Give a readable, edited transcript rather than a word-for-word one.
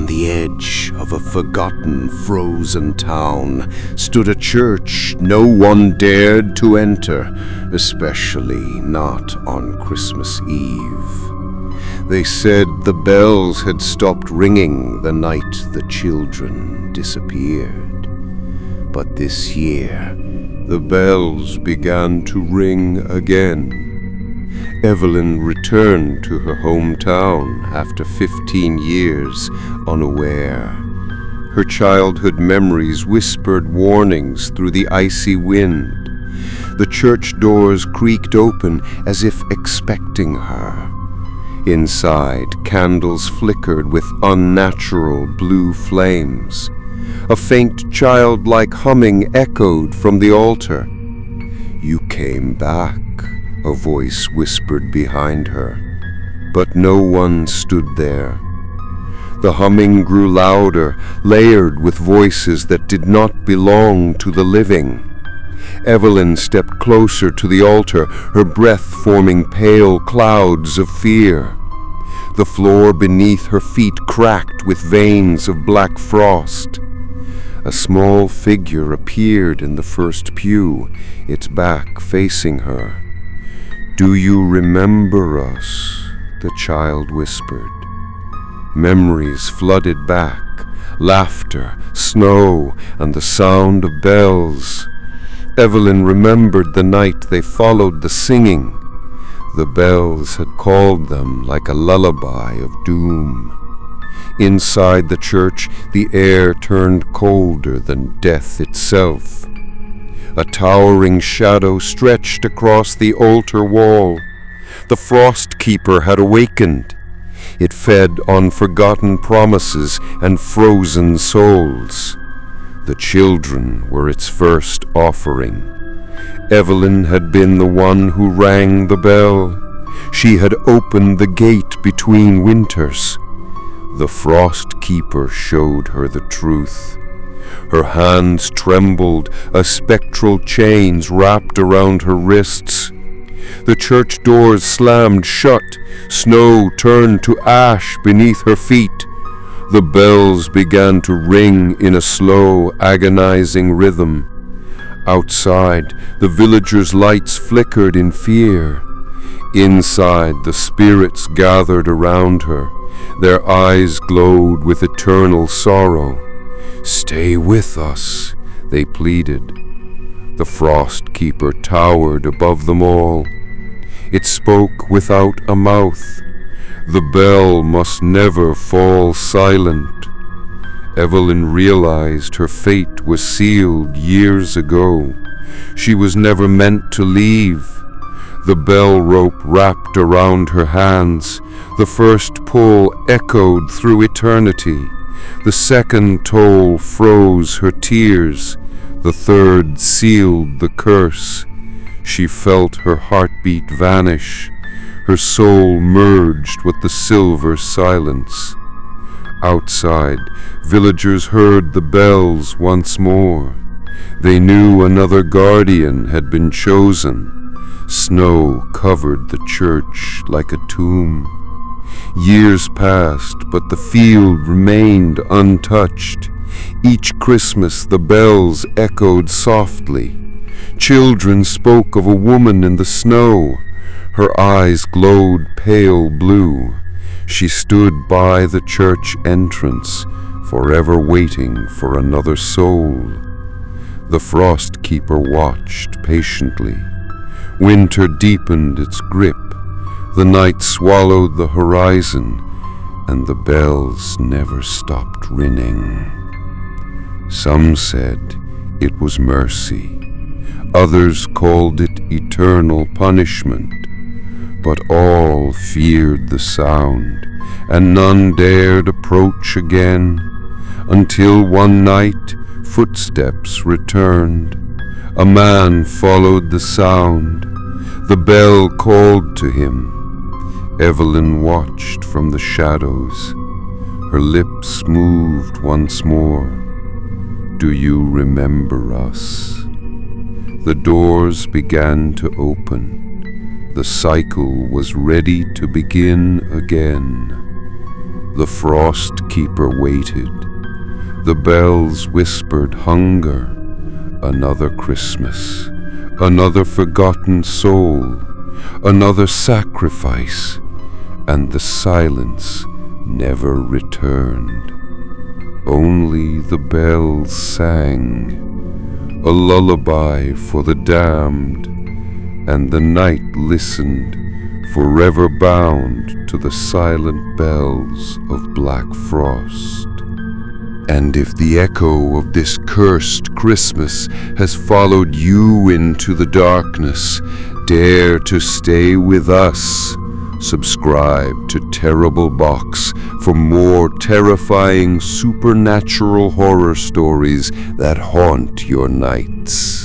On the edge of a forgotten, frozen town stood a church no one dared to enter, especially not on Christmas Eve. They said the bells had stopped ringing the night the children disappeared. But this year, the bells began to ring again. Evelyn returned to her hometown after 15 years unaware. Her childhood memories whispered warnings through the icy wind. The church doors creaked open as if expecting her. Inside, candles flickered with unnatural blue flames. A faint childlike humming echoed from the altar. "You came back," a voice whispered behind her, but no one stood there. The humming grew louder, layered with voices that did not belong to the living. Evelyn stepped closer to the altar, her breath forming pale clouds of fear. The floor beneath her feet cracked with veins of black frost. A small figure appeared in the first pew, its back facing her. "Do you remember us?" the child whispered. Memories flooded back, laughter, snow, and the sound of bells. Evelyn remembered the night they followed the singing. The bells had called them like a lullaby of doom. Inside the church, the air turned colder than death itself. A towering shadow stretched across the altar wall. The frost keeper had awakened. It fed on forgotten promises and frozen souls. The children were its first offering. Evelyn had been the one who rang the bell. She had opened the gate between winters. The frost keeper showed her the truth. Her hands trembled as spectral chains wrapped around her wrists. The church doors slammed shut. Snow turned to ash beneath her feet. The bells began to ring in a slow, agonizing rhythm. Outside, the villagers' lights flickered in fear. Inside, the spirits gathered around her. Their eyes glowed with eternal sorrow. "Stay with us," they pleaded. The frost keeper towered above them all. It spoke without a mouth. The bell must never fall silent. Evelyn realized her fate was sealed years ago. She was never meant to leave. The bell rope wrapped around her hands. The first pull echoed through eternity. The second toll froze her tears. The third sealed the curse. She felt her heartbeat vanish. Her soul merged with the silver silence. Outside, villagers heard the bells once more. They knew another guardian had been chosen. Snow covered the church like a tomb. Years passed, but the field remained untouched. Each Christmas the bells echoed softly. Children spoke of a woman in the snow. Her eyes glowed pale blue. She stood by the church entrance, forever waiting for another soul. The frost keeper watched patiently. Winter deepened its grip. The night swallowed the horizon, and the bells never stopped ringing. Some said it was mercy. Others called it eternal punishment. But all feared the sound, and none dared approach again, until one night footsteps returned. A man followed the sound. The bell called to him. Evelyn watched from the shadows. Her lips moved once more. "Do you remember us?" The doors began to open. The cycle was ready to begin again. The frost keeper waited. The bells whispered hunger. Another Christmas, another forgotten soul, another sacrifice, and the silence never returned. Only the bells sang, a lullaby for the damned, and the night listened, forever bound to the silent bells of black frost. And if the echo of this cursed Christmas has followed you into the darkness, dare to stay with us. Subscribe to Terrible Box for more terrifying supernatural horror stories that haunt your nights.